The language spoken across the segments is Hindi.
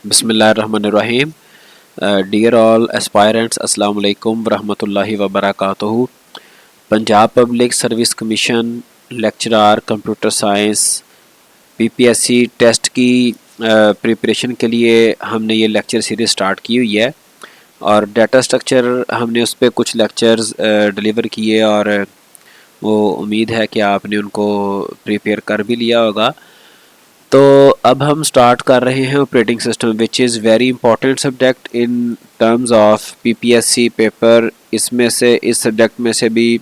बिस्मिल्लाहिर्रहमानिर्रहीम। डियर ऑल एस्पायरेंट्स, अस्सलाम वालेकुम वरहमतुल्लाहि वबरकातुहू। Punjab public service commission lecturer computer science PPSC test की प्रिपरेशन के लिए हमने ये लेक्चर सीरीज़ स्टार्ट की हुई है और डाटा स्ट्रक्चर हमने उस पर कुछ लेक्चर्स डिलीवर किए और वो उम्मीद है कि आपने उनको प्रिपेयर कर भी लिया होगा। तो अब हम स्टार्ट कर रहे हैं operating system, which is very important subject in terms of PPSC paper. इसमें से इस सब्जेक्ट में से भी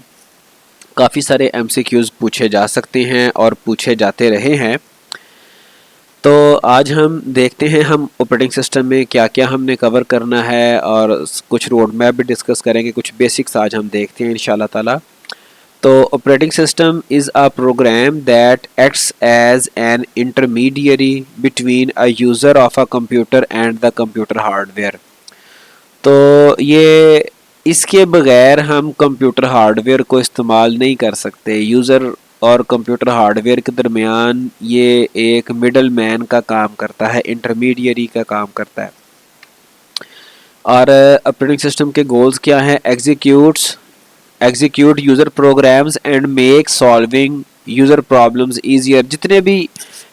काफ़ी सारे एमसीक्यूज़ पूछे जा सकते हैं और पूछे जाते रहे हैं। तो आज हम देखते हैं हम ऑपरेटिंग सिस्टम में क्या क्या हमने कवर करना है और कुछ रोड मैप भी डिस्कस करेंगे, कुछ बेसिक्स आज हम देखते हैं इंशाल्लाह ताला। तो operating system is a program that acts as an intermediary between a user of a computer and the computer hardware. तो ये इसके बगैर हम कंप्यूटर हार्डवेयर को इस्तेमाल नहीं कर सकते। यूज़र और कंप्यूटर हार्डवेयर के दरमियान ये एक मिडल मैन का काम करता है, इंटरमीडियरी का काम करता है। और ऑपरेटिंग सिस्टम के गोल्स क्या हैं? Execute user programs and make solving user problems easier. जितने भी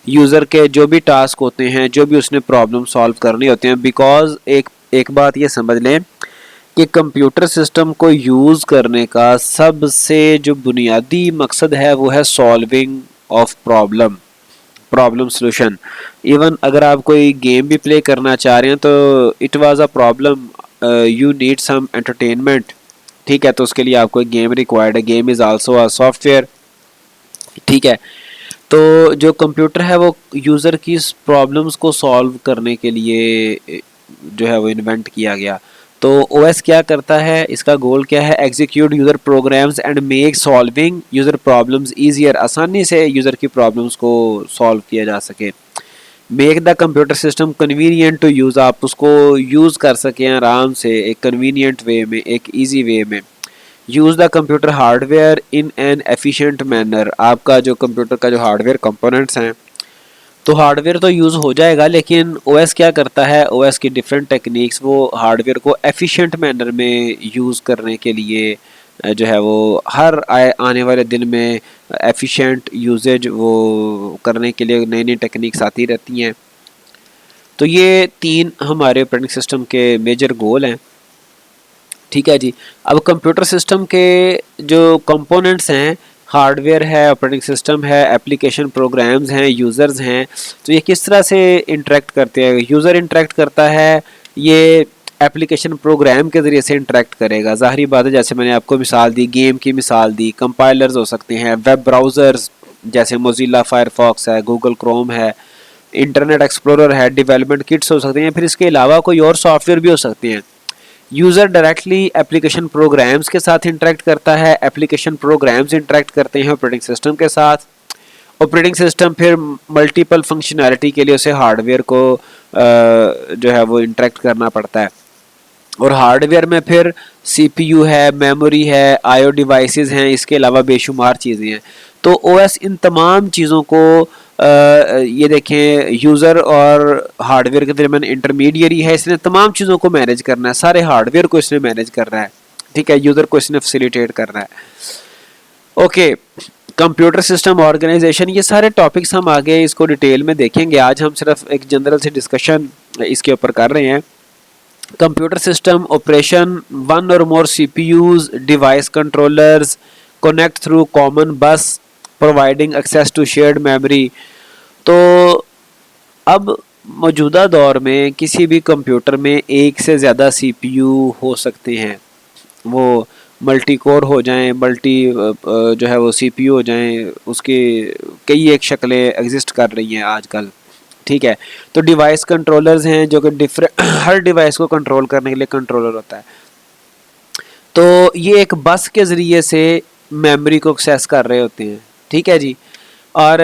यूज़र के जो भी टास्क होते हैं, जो भी उसने प्रॉब्लम सॉल्व करनी होते हैं, बिकॉज एक बात ये समझ लें कि कंप्यूटर सिस्टम को यूज़ करने का सबसे जो बुनियादी मकसद है वो है solving of problem solution. Even अगर आप कोई गेम भी प्ले करना चाह रहे हैं तो it was a problem, you need some entertainment, ठीक है, तो उसके लिए आपको एक गेम रिक्वायर्ड है। Game is also a software, ठीक है। तो जो कंप्यूटर है वो यूज़र की प्रॉब्लम्स को सॉल्व करने के लिए जो है वो इन्वेंट किया गया। तो ओएस क्या करता है, इसका गोल क्या है? Execute user programs and make solving user problems easier. आसानी से यूज़र की प्रॉब्लम्स को सॉल्व किया जा सके। Make the computer system convenient to use, आप उसको यूज़ कर सकें आराम से, एक कन्वीनियंट वे में, एक ईजी वे में। Use the computer hardware in an efficient manner, आपका जो कंप्यूटर का जो हार्डवेयर कंपोनेंट्स हैं, तो हार्डवेयर तो यूज़ हो जाएगा, लेकिन ओएस क्या करता है? ओएस की डिफरेंट टेक्निक्स वो हार्डवेयर को एफिशिएंट मैनर में यूज़ करने के लिए जो है वो हर आने वाले दिन में एफिशिएंट यूजेज वो करने के लिए नई नई टेक्निक्स आती रहती हैं। तो ये तीन हमारे ऑपरेटिंग सिस्टम के मेजर गोल हैं, ठीक है जी। अब कंप्यूटर सिस्टम के जो कंपोनेंट्स हैं, हार्डवेयर है, ऑपरेटिंग सिस्टम है, एप्लीकेशन प्रोग्राम्स हैं, यूज़र्स हैं, तो ये किस तरह से इंटरेक्ट करते हैं? यूज़र इंटरेक्ट करता है, ये एप्लीकेशन प्रोग्राम के ज़रिए से इंटरेक्ट करेगा। ज़ाहिरी बात है, जैसे मैंने आपको मिसाल दी, गेम की मिसाल दी, कंपाइलर्स हो सकते हैं, वेब ब्राउज़र्स जैसे मोज़िला फायरफॉक्स है, गूगल क्रोम है, इंटरनेट एक्सप्लोरर है, डेवलपमेंट किट्स हो सकते हैं, फिर इसके अलावा कोई और सॉफ्टवेयर भी हो सकते हैं। यूज़र डायरेक्टली एप्लीकेशन प्रोग्राम्स के साथ इंटरेक्ट करता है, एप्लीकेशन प्रोग्राम्स इंटरेक्ट करते हैं ऑपरेटिंग सिस्टम के साथ। ऑपरेटिंग सिस्टम फिर मल्टीपल फंक्शनैलिटी के लिए उसे हार्डवेयर को जो है वो इंटरेक्ट करना पड़ता है। और हार्डवेयर में फिर सीपीयू है, मेमोरी है, आईओ डिवाइसेस हैं, इसके अलावा बेशुमार चीज़ें हैं। तो ओएस इन तमाम चीज़ों को ये देखें, यूज़र और हार्डवेयर के दरमियान इंटरमीडियरी है, इसने तमाम चीज़ों को मैनेज करना है, सारे हार्डवेयर को इसने मैनेज करना है, ठीक है, यूज़र को इसने फैसिलिटेट करना है। ओके, कंप्यूटर सिस्टम ऑर्गेनाइजेशन, ये सारे टॉपिक्स हम आगे इसको डिटेल में देखेंगे। आज हम सिर्फ एक जनरल से डिस्कशन इसके ऊपर कर रहे हैं। Computer system operation, one or more CPUs, device controllers, connect through common bus, providing access to shared memory. तो अब मौजूदा दौर में किसी भी कंप्यूटर में एक से ज़्यादा सीपीयू हो सकते हैं, वो मल्टी कोर हो जाएं, मल्टी जो है वो सीपीयू हो जाएं, उसकी कई एक शक्लें एग्जिस्ट कर रही हैं आजकल, ठीक है। तो डिवाइस कंट्रोलर्स हैं जो कि डिफरेंट हर डिवाइस को कंट्रोल करने के लिए कंट्रोलर होता है। तो ये एक बस के ज़रिए से मेमोरी को एक्सेस कर रहे होते हैं, ठीक है जी। और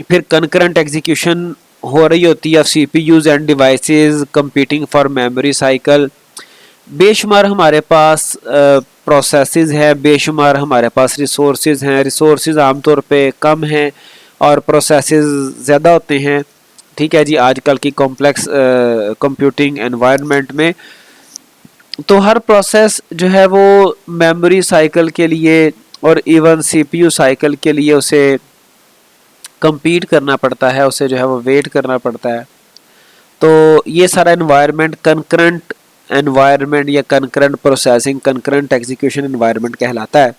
फिर कंकरेंट एग्जीक्यूशन हो रही होती है CPUs end devices competing for memory cycle. बेशुमार हमारे पास प्रोसेसेस है, बेशुमार हमारे पास रिसोर्सेज हैं, रिसोर्सेज आमतौर पे कम हैं और प्रोसेसेस ज़्यादा होते हैं। ठीक है जी, आजकल की कॉम्प्लेक्स कंप्यूटिंग एनवायरनमेंट में। तो हर प्रोसेस जो है वो मेमोरी साइकिल के लिए और इवन सीपीयू साइकिल के लिए उसे compete करना पड़ता है, उसे जो है वो वेट करना पड़ता है। तो ये सारा एनवायरनमेंट कंकरेंट एनवायरनमेंट या concurrent processing, concurrent execution environment कहलाता है।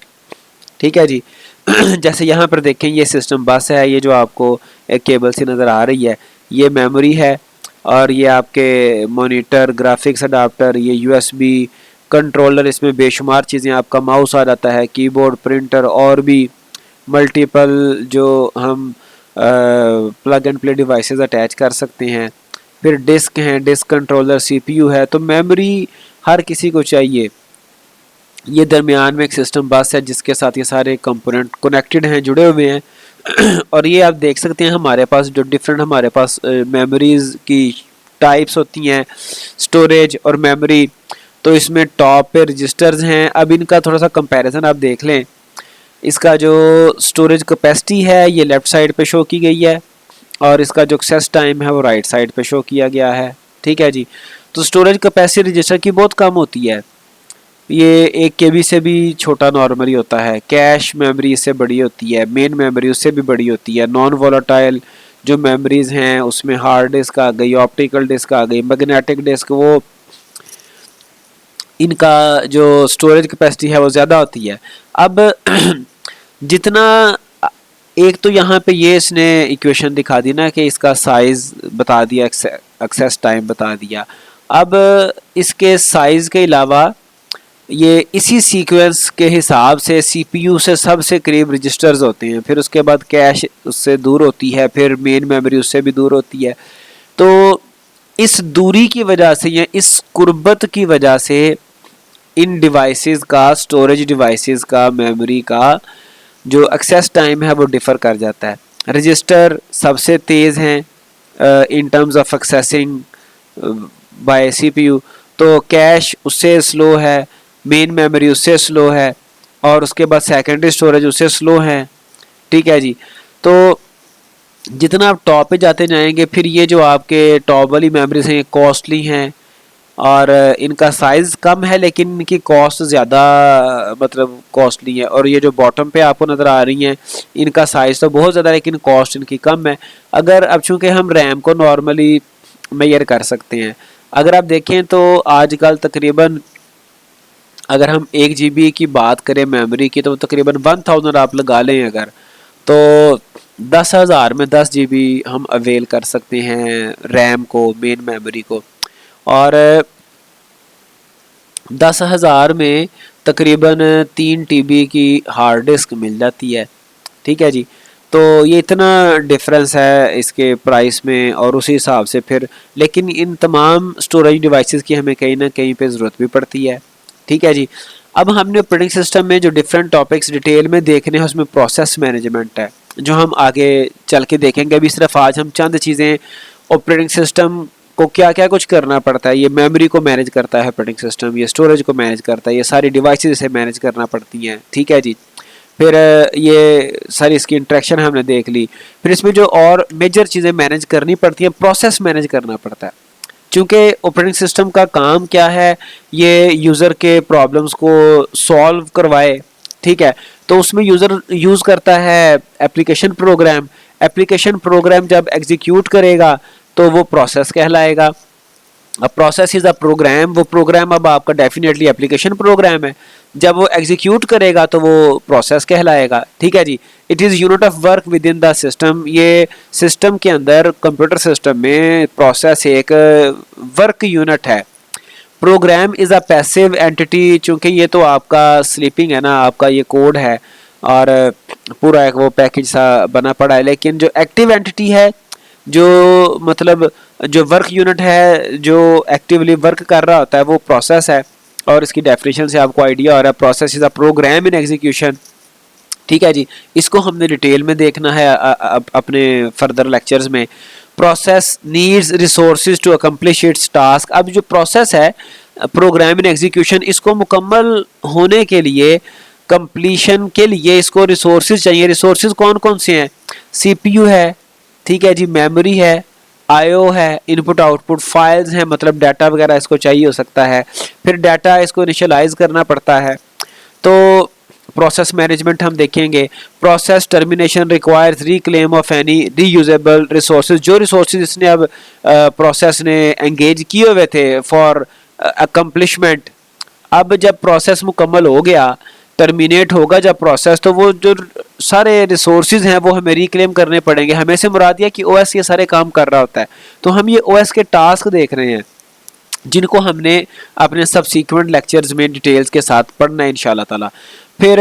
ठीक है जी। जैसे यहाँ पर देखें, ये सिस्टम बस है, ये जो आपको एक केबल से नज़र आ रही है, ये मेमोरी है, और ये आपके मॉनिटर, ग्राफिक्स अडाप्टर, ये यूएसबी कंट्रोलर, इसमें बेशुमार चीज़ें, आपका माउस आ जाता है, कीबोर्ड, प्रिंटर, और भी मल्टीपल जो हम plug and play devices attach कर सकते हैं। फिर डिस्क हैं, डिस्क कंट्रोलर, सीपीयू है। तो मेमोरी हर किसी को चाहिए। ये दरमियान में एक सिस्टम बस है जिसके साथ ये सारे कंपोनेंट कनेक्टेड हैं, जुड़े हुए हैं। और ये आप देख सकते हैं हमारे पास जो डिफरेंट हमारे पास मेमोरीज की टाइप्स होती हैं, स्टोरेज और मेमोरी। तो इसमें टॉप पे रजिस्टर्स हैं। अब इनका थोड़ा सा कंपैरिजन आप देख लें। इसका जो स्टोरेज कैपेसिटी है ये लेफ़्ट साइड पे शो की गई है, और इसका जो एक्सेस टाइम है वो राइट साइड पे शो किया गया है। ठीक है जी। तो स्टोरेज कैपेसिटी रजिस्टर की बहुत कम होती है, ये 1 KB से भी छोटा नॉर्मली होता है। कैश मेमोरी इससे बड़ी होती है, मेन मेमोरी उससे भी बड़ी होती है। नॉन वोलेटाइल जो मेमोरीज हैं उसमें हार्ड डिस्क आ गई, ऑप्टिकल डिस्क आ गई, मैग्नेटिक डिस्क, वो इनका जो स्टोरेज कैपेसिटी है वो ज़्यादा होती है। अब जितना, एक तो यहाँ पे ये इसने इक्वेशन दिखा दी ना कि इसका साइज़ बता दिया, एक्सेस टाइम बता दिया। अब इसके साइज़ के अलावा ये इसी सीक्वेंस के हिसाब से सीपीयू से सबसे करीब रजिस्टर्स होते हैं, फिर उसके बाद कैश उससे दूर होती है, फिर मेन मेमोरी उससे भी दूर होती है। तो इस दूरी की वजह से या इस कुर्बत की वजह से इन डिवाइसेस का, स्टोरेज डिवाइसेस का, मेमोरी का जो एक्सेस टाइम है वो डिफ़र कर जाता है। रजिस्टर सबसे तेज़ हैं in terms of accessing bye CPU, तो कैश उससे स्लो है, मेन मेमोरी उससे स्लो है, और उसके बाद सेकेंडरी स्टोरेज उससे स्लो है। ठीक है जी। तो जितना आप टॉप पे जाते जाएंगे, फिर ये जो आपके टॉप वाली मेमोरीज हैं कॉस्टली हैं, और इनका साइज़ कम है लेकिन इनकी कॉस्ट ज़्यादा, मतलब कॉस्टली है। और ये जो बॉटम पे आपको नज़र आ रही हैं, इनका साइज़ तो बहुत ज़्यादा लेकिन कॉस्ट इनकी कम है। अगर अब चूँकि हम रैम को नॉर्मली मेजर कर सकते हैं, अगर आप देखें तो आजकल तकरीबन अगर हम 1 GB की बात करें मेमोरी की, तो तकरीबन 1000 आप लगा लें अगर, तो 10,000 में 10 GB हम अवेल कर सकते हैं रैम को, मेन मेमोरी को। और 10,000 में तकरीबन 3 TB की हार्ड डिस्क मिल जाती है। ठीक है जी। तो ये इतना डिफरेंस है इसके प्राइस में, और उसी हिसाब से फिर, लेकिन इन तमाम स्टोरेज डिवाइसेस की हमें कहीं ना कहीं पे ज़रूरत भी पड़ती है। ठीक है जी। अब हमने ऑपरेटिंग सिस्टम में जो डिफरेंट टॉपिक्स डिटेल में देखने हैं, उसमें प्रोसेस मैनेजमेंट है जो हम आगे चल के देखेंगे। अभी सिर्फ आज हम चंद चीज़ें, ऑपरेटिंग सिस्टम को क्या क्या कुछ करना पड़ता है, ये मेमोरी को मैनेज करता है ऑपरेटिंग सिस्टम, ये स्टोरेज को मैनेज करता है, ये सारी डिवाइसेस इसे मैनेज करना पड़ती हैं। ठीक है जी। फिर ये सारी इसकी इंट्रैक्शन हमने देख ली। फिर इसमें जो और मेजर चीज़ें मैनेज करनी पड़ती हैं, प्रोसेस मैनेज करना पड़ता है, क्योंकि ऑपरेटिंग सिस्टम का काम क्या है, ये यूज़र के प्रॉब्लम्स को सॉल्व करवाए। ठीक है। तो उसमें यूज़र यूज़ करता है एप्लीकेशन प्रोग्राम। एप्लीकेशन प्रोग्राम जब एग्जीक्यूट करेगा तो वो प्रोसेस कहलाएगा। अब प्रोसेस इज़ अ प्रोग्राम, वो प्रोग्राम अब आपका डेफिनेटली एप्लीकेशन प्रोग्राम है। जब वो एग्जीक्यूट करेगा तो वो प्रोसेस कहलाएगा। ठीक है जी। It is unit of work within the system. ये सिस्टम के अंदर, कंप्यूटर सिस्टम में प्रोसेस एक वर्क यूनिट है। Program is a passive entity, चूँकि ये तो आपका स्लीपिंग है ना, आपका ये कोड है और पूरा एक वो पैकेज सा बना पड़ा है। लेकिन जो एक्टिव एंटिटी है, जो मतलब जो वर्क यूनिट है, जो एक्टिवली वर्क कर रहा होता है, वो प्रोसेस है। और इसकी डेफिनेशन से आपको आइडिया हो रहा है, process is a program in execution. ठीक है जी। इसको हमने डिटेल में देखना है अपने फर्दर लेक्चर्स में। Process needs resources to accomplish its task. अब जो प्रोसेस है प्रोग्राम इन एग्जीक्यूशन, इसको मुकम्मल होने के लिए, कंप्लीशन के लिए इसको रिसोर्सेज चाहिए। रिसोर्सेज कौन कौन से हैं? सीपीयू है, ठीक है जी, मेमोरी है, आईओ है, इनपुट आउटपुट फाइल्स हैं, मतलब डाटा वगैरह इसको चाहिए हो सकता है, फिर डाटा इसको इनिशियलाइज करना पड़ता है। तो प्रोसेस मैनेजमेंट हम देखेंगे। Process termination requires reclaim of any reusable resources, जो रिसोर्सेज इसने अब प्रोसेस ने एंगेज किए हुए थे फॉर अकम्पलिशमेंट, अब जब प्रोसेस मुकम्मल हो गया, टर्मिनेट होगा जब प्रोसेस, तो वो जो सारे रिसोर्सेज हैं वो हमें रिक्लेम करने पड़ेंगे। हमें से मुराद है कि ओएस ये सारे काम कर रहा होता है, तो हम ये ओएस के टास्क देख रहे हैं जिनको हमने अपने सबसीक्वेंट लेक्चर्स में डिटेल्स के साथ पढ़ना है इंशाल्लाह ताला। फिर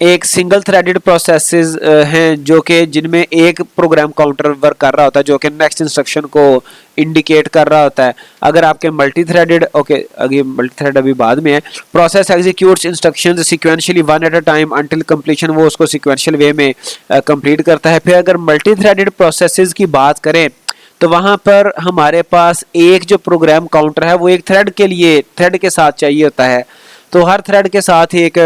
एक सिंगल थ्रेडेड प्रोसेसेस हैं जो कि जिनमें एक प्रोग्राम काउंटर वर्क कर रहा होता है जो कि नेक्स्ट इंस्ट्रक्शन को इंडिकेट कर रहा होता है। अगर आपके मल्टी थ्रेडेड, ओके अभी मल्टी थ्रेड अभी बाद में है, process executes instructions sequentially one at a time until completion, वो उसको सीक्वेंशियल वे में कंप्लीट करता है। फिर अगर मल्टी थ्रेडेड प्रोसेसेस की बात करें तो वहाँ पर हमारे पास एक जो प्रोग्राम काउंटर है वो एक थ्रेड के लिए, थ्रेड के साथ चाहिए होता है, तो हर थ्रेड के साथ एक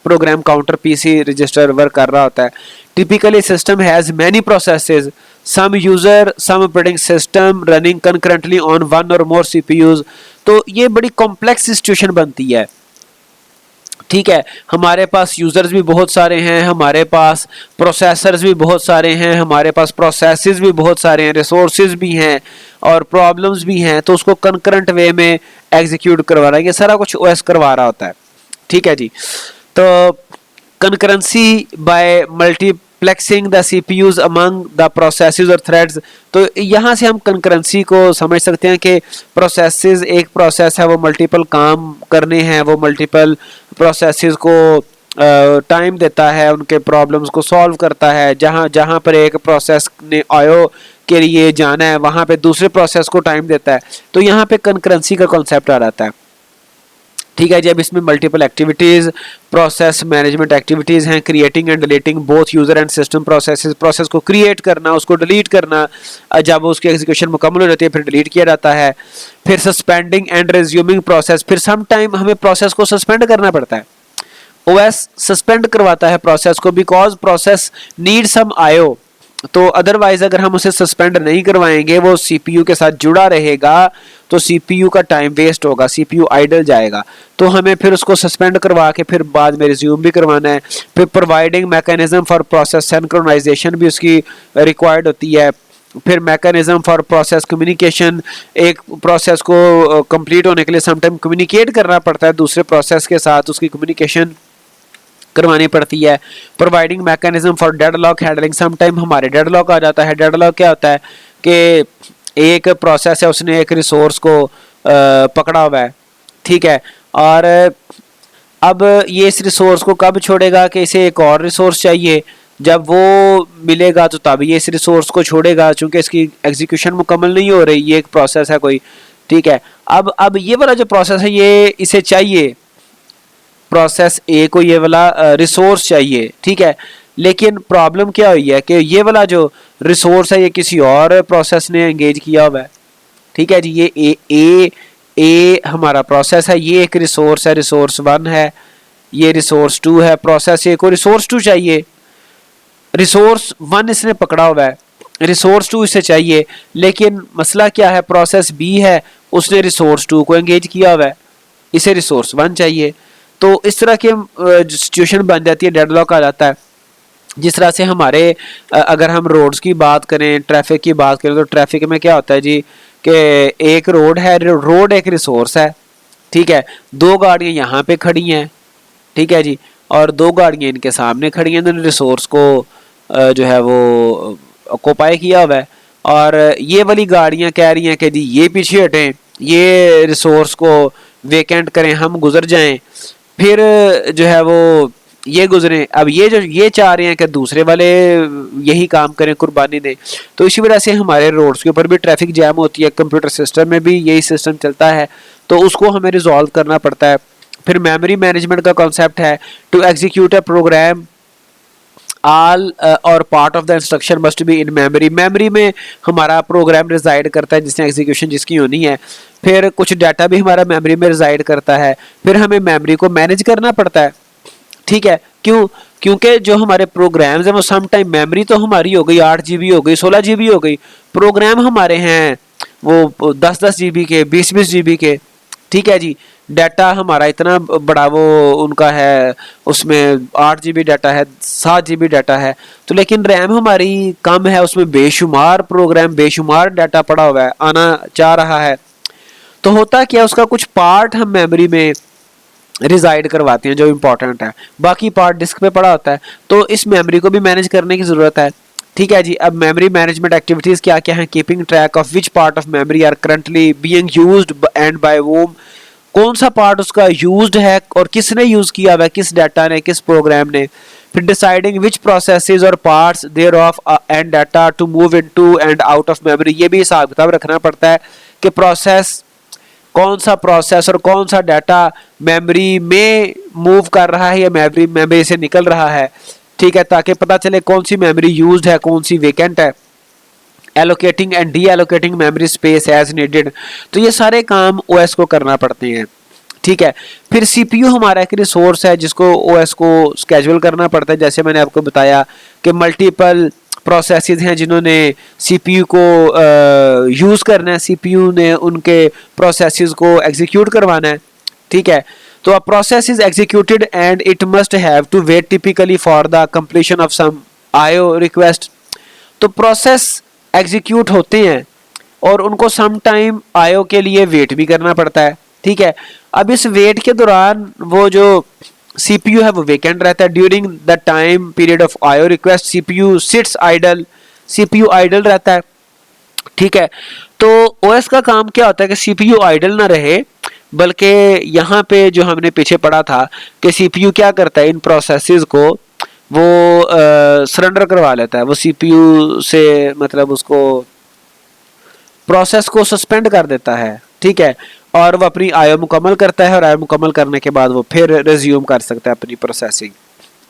program counter PC register work कर रहा होता है। Typically system has many processes, some user some operating system running concurrently on one or more CPUs, तो ये बड़ी कॉम्प्लेक्स सिचुएशन बनती है। ठीक है, हमारे पास यूजर्स भी बहुत सारे हैं, हमारे पास प्रोसेसर्स भी बहुत सारे हैं, हमारे पास प्रोसेसेस भी बहुत सारे हैं, रिसोर्सेज भी हैं और प्रॉब्लम्स भी हैं, तो उसको कंकरेंट वे में एग्जीक्यूट करवा रहा है, ये सारा कुछ ओएस करवा रहा होता है। ठीक है जी, तो concurrency by multiplexing the CPUs among the processes और थ्रेड्स, तो यहाँ से हम कंकरेंसी को समझ सकते हैं कि प्रोसेसेस, एक प्रोसेस है वो मल्टीपल काम करने हैं, वो मल्टीपल प्रोसेसेस को टाइम देता है, उनके प्रॉब्लम्स को सॉल्व करता है। जहाँ जहाँ पर एक प्रोसेस ने आईओ के लिए जाना है वहाँ पे दूसरे प्रोसेस को टाइम देता है, तो यहाँ पे कंकरेंसी का कॉन्सेप्ट आ जाता है। ठीक है, जब इसमें multiple activities, process management activities हैं, creating and deleting both user and system processes, process को क्रिएट करना, उसको डिलीट करना, जब उसकी एग्जीक्यूशन मुकम्मल हो जाती है फिर डिलीट किया जाता है। फिर सस्पेंडिंग एंड रिज्यूमिंग प्रोसेस, फिर सम टाइम हमें प्रोसेस को सस्पेंड करना पड़ता है, ओएस सस्पेंड करवाता है प्रोसेस को, because process need some IO, तो अदरवाइज अगर हम उसे सस्पेंड नहीं करवाएंगे वो सीपीयू के साथ जुड़ा रहेगा तो सीपीयू का टाइम वेस्ट होगा, सीपीयू आइडल जाएगा, तो हमें फिर उसको सस्पेंड करवा के फिर बाद में रिज्यूम भी करवाना है। फिर providing mechanism for process synchronization भी उसकी रिक्वायर्ड होती है। फिर मैकेनिज्म फॉर प्रोसेस कम्युनिकेशन, एक प्रोसेस को कंप्लीट होने के लिए समटाइम कम्युनिकेट करना पड़ता है दूसरे प्रोसेस के साथ, उसकी कम्युनिकेशन करवानी पड़ती है। Providing mechanism for deadlock handling, some time हमारे डेडलॉक आ जाता है। डेडलॉक क्या होता है कि एक प्रोसेस है उसने एक रिसोर्स को पकड़ा हुआ है, ठीक है, और अब ये इस रिसोर्स को कब छोड़ेगा कि इसे एक और रिसोर्स चाहिए, जब वो मिलेगा तो तब ये इस रिसोर्स को छोड़ेगा, चूंकि इसकी एग्जीक्यूशन मुकम्मल नहीं हो रही, ये एक प्रोसेस है कोई, ठीक है। अब ये वाला जो प्रोसेस है ये इसे चाहिए, प्रोसेस ए को ये वाला रिसोर्स चाहिए, ठीक है, लेकिन प्रॉब्लम क्या हुई है कि ये वाला जो रिसोर्स है ये किसी और प्रोसेस ने एंगेज किया हुआ है, ठीक है जी। ये ए हमारा प्रोसेस है, ये एक रिसोर्स है, रिसोर्स 1 है, ये रिसोर्स 2 है, प्रोसेस ए को रिसोर्स 2 चाहिए, रिसोर्स 1 इसने पकड़ा हुआ है, रिसोर्स 2 इसे चाहिए, लेकिन मसला क्या है, प्रोसेस बी है उसने रिसोर्स 2 को एंगेज किया हुआ है, इसे रिसोर्स 1 चाहिए, तो इस तरह की सिचुएशन बन जाती है, डेडलॉक आ जाता है। जिस तरह से हमारे अगर हम रोड्स की बात करें, ट्रैफिक की बात करें, तो ट्रैफिक में क्या होता है जी कि एक रोड है, रोड एक रिसोर्स है, ठीक है, 2 गाड़ियां यहाँ पे खड़ी हैं, ठीक है जी, और 2 गाड़ियां इनके सामने खड़ी हैं, इन्होंने रिसोर्स को जो है वो ऑक्युपाई किया हुआ है, और ये वाली गाड़ियां कह रही हैं कि जी ये पीछे हटें, ये रिसोर्स को वेकेंट करें, हम गुजर जाएं, फिर जो है वो ये गुजरे, अब ये चाह रहे हैं कि दूसरे वाले यही काम करें कुर्बानी दें, तो इसी वजह से हमारे रोड्स के ऊपर भी ट्रैफिक जैम होती है, कंप्यूटर सिस्टम में भी यही सिस्टम चलता है, तो उसको हमें रिजॉल्व करना पड़ता है। फिर मेमोरी मैनेजमेंट का कॉन्सेप्ट है, to execute a program all or part of the instruction must be in memory, memory में हमारा प्रोग्राम रिजाइड करता है जिसने एग्जीक्यूशन जिसकी होनी है, फिर कुछ डाटा भी हमारा मेमोरी में रिजाइड करता है, फिर हमें मेमोरी को मैनेज करना पड़ता है, ठीक है, क्यों, क्योंकि जो हमारे प्रोग्राम्स हैं वो सम टाइम, मेमोरी तो हमारी हो गई 8 GB हो गई, 16 GB हो गई, प्रोग्राम हमारे हैं वो 10-10 GB के, 20-20 GB के। ठीक है जी, डाटा हमारा इतना बड़ा वो उनका है, उसमें 8 GB डाटा है, 7 GB डाटा है, तो लेकिन रैम हमारी कम है, उसमें बेशुमार प्रोग्राम, बेशुमार डाटा पड़ा हुआ है, आना चाह रहा है। तो होता क्या, उसका कुछ पार्ट हम मेमोरी में रिजाइड करवाते हैं जो इंपॉर्टेंट है, बाकी पार्ट डिस्क पे पड़ा होता है। तो इस मेमोरी को भी मैनेज करने की ज़रूरत है। ठीक है जी, अब मेमोरी मैनेजमेंट एक्टिविटीज़ क्या क्या हैं? Keeping track of which part of memory are currently being used and by whom, कौन सा पार्ट उसका यूज्ड है और किसने यूज़ किया हुआ है, किस डाटा ने, किस प्रोग्राम ने। फिर डिसाइडिंग विच प्रोसेसेस और parts thereof and data to move into and out of memory, ये भी हिसाब किताब रखना पड़ता है कि प्रोसेस, कौन सा प्रोसेस और कौन सा डाटा मेमोरी में मूव कर रहा है या मेमोरी से निकल रहा है। ठीक है, ताकि पता चले कौन सी मेमोरी यूज्ड है, कौन सी वेकेंट है। Allocating and deallocating memory space as needed, तो ये सारे काम ओएस को करना पड़ते हैं। ठीक है, फिर सीपीयू हमारा एक रिसोर्स है जिसको ओएस को स्केड्यूल करना पड़ता है। जैसे मैंने आपको बताया कि मल्टीपल प्रोसेसेस हैं जिन्होंने सीपीयू को यूज़ करना है, सीपीयू ने उनके प्रोसेसेस को एग्जीक्यूट करवाना है। ठीक है, तो a process is executed and it must have to wait typically for the completion of some IO request. तो प्रोसेस एग्जीक्यूट होते हैं और उनको सम टाइम आईओ के लिए वेट भी करना पड़ता है। ठीक है, अब इस वेट के दौरान वो जो सीपीयू है वो वेकेंट रहता है। During the time period of IO request CPU sits idle, CPU idle रहता है। ठीक है, तो ओएस का काम क्या होता है कि सीपीयू आइडल ना रहे, बल्कि यहाँ पे जो हमने पीछे पढ़ा था कि सीपीयू क्या करता है, इन प्रोसेसेस को वो सरेंडर करवा लेता है, वो सीपीयू से मतलब उसको प्रोसेस को सस्पेंड कर देता है। ठीक है, और वो अपनी आईओ मुकम्मल करता है और आईओ मुकम्मल करने के बाद वो फिर रिज्यूम कर सकता है अपनी प्रोसेसिंग।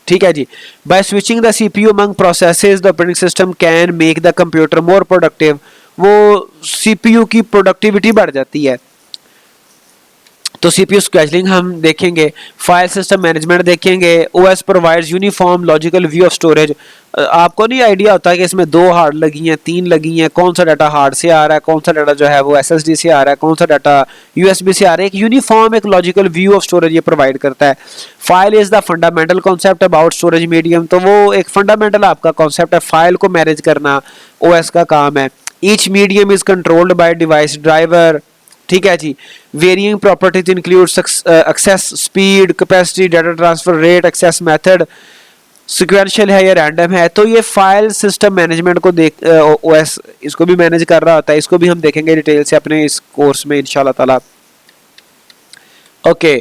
ठीक है जी, by switching the CPU among processes the operating system can make the computer more productive, वो सीपीयू की प्रोडक्टिविटी बढ़ जाती है। तो सीपीयू स्केड्यूलिंग हम देखेंगे, फाइल सिस्टम मैनेजमेंट देखेंगे, OS provides uniform logical view of storage. आपको नहीं आइडिया होता कि इसमें 2 हार्ड लगी हैं, 3 लगी हैं, कौन सा डाटा हार्ड से आ रहा है, कौन सा डाटा जो है वो एसएसडी से आ रहा है, कौन सा डाटा यूएसबी से आ रहा है। एक यूनिफॉर्म, एक लॉजिकल व्यू ऑफ स्टोरेज ये प्रोवाइड करता है। File is the fundamental concept about storage medium, तो वो एक फंडामेंटल आपका कॉन्सेप्ट है, फाइल को मैनेज करना ओएस का काम है। Each medium is controlled by device driver. ठीक है जी, varying properties include access speed, capacity, data transfer rate, access method, sequential है या रैंडम है। तो ये फाइल सिस्टम मैनेजमेंट को देख ओएस इसको भी मैनेज कर रहा होता है। इसको भी हम देखेंगे डिटेल से अपने इस कोर्स में इंशाल्लाह ताला। ओके,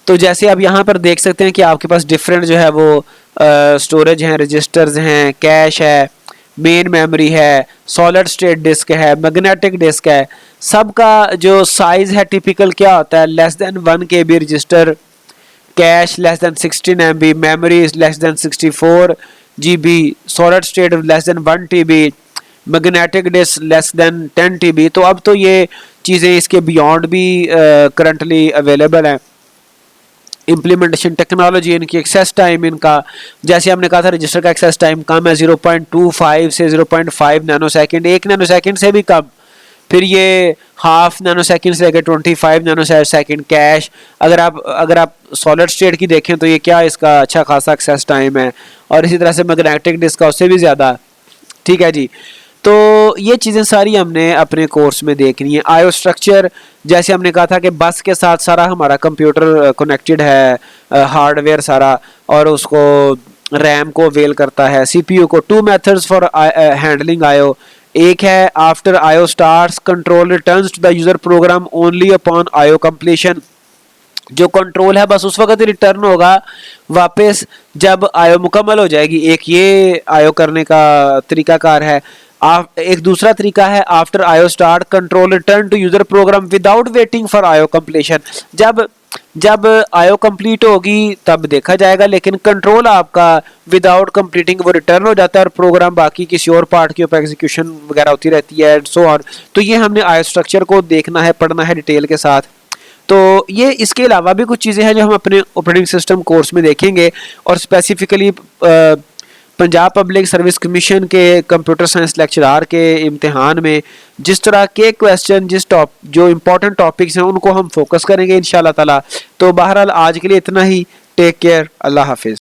तो जैसे आप यहाँ पर देख सकते हैं कि आपके पास डिफरेंट जो है वो स्टोरेज हैं, रजिस्टर्स हैं, कैश है, मेन मेमोरी है, सॉलिड स्टेट डिस्क है, मैग्नेटिक डिस्क है। सबका जो साइज है टिपिकल क्या होता है, less than 1 KB register, cash less than 16 MB, memory less than 64 GB, solid state less than 1 TB, magnetic disk less than 10 TB। तो अब तो ये चीज़ें इसके बियॉन्ड भी करंटली अवेलेबल हैं। इम्प्लीमेंटेशन टेक्नोलॉजी, इनकी एक्सेस टाइम, इनका जैसे हमने कहा था रजिस्टर का एक्सेस टाइम कम है, 0.25 से 0.5 नैनो सेकेंड, 1 नैनो सेकेंड से भी कम। फिर ये हाफ नैनो सेकेंड से लेकर 25 नैनो सेकेंड कैश। अगर आप सॉलिड स्टेट की देखें तो ये क्या इसका अच्छा खासा एक्सेस टाइम है, और इसी तरह से मैग्नेटिक डिस्क का उससे भी ज़्यादा। ठीक है जी, तो ये चीज़ें सारी हमने अपने कोर्स में देखनी है। आईओ स्ट्रक्चर, जैसे हमने कहा था कि बस के साथ सारा हमारा कंप्यूटर कनेक्टेड है, हार्डवेयर सारा, और उसको रैम को अवेल करता है। सीपीयू को 2 मेथड्स फॉर हैंडलिंग आईओ, एक है after IO starts control returns to the user program only upon IO completion, जो कंट्रोल है बस उस वक्त ही रिटर्न होगा वापस जब आईओ मुकम्मल हो जाएगी। एक ये आईओ करने का तरीकाकार है। एक दूसरा तरीका है after IO start control return to user program without waiting for IO completion, जब आईओ कंप्लीट होगी तब देखा जाएगा, लेकिन कंट्रोल आपका विदाउट कंप्लीटिंग वो रिटर्न हो जाता है और प्रोग्राम बाकी किसी और पार्ट के ऊपर एग्जीक्यूशन वगैरह होती रहती है एंड सो ऑन। तो ये हमने आईओ स्ट्रक्चर को देखना है, पढ़ना है डिटेल के साथ। तो ये इसके अलावा भी कुछ चीज़ें हैं जो हम अपने ऑपरेटिंग सिस्टम कोर्स में देखेंगे, और specifically Punjab public service commission के कंप्यूटर साइंस लेक्चरार के इम्तिहान में जिस तरह के क्वेश्चन जो इम्पोर्टेंट टॉपिक्स हैं उनको हम फोकस करेंगे इंशाल्लाह ताला। तो बहरहाल आज के लिए इतना ही। टेक केयर, अल्लाह हाफिज़।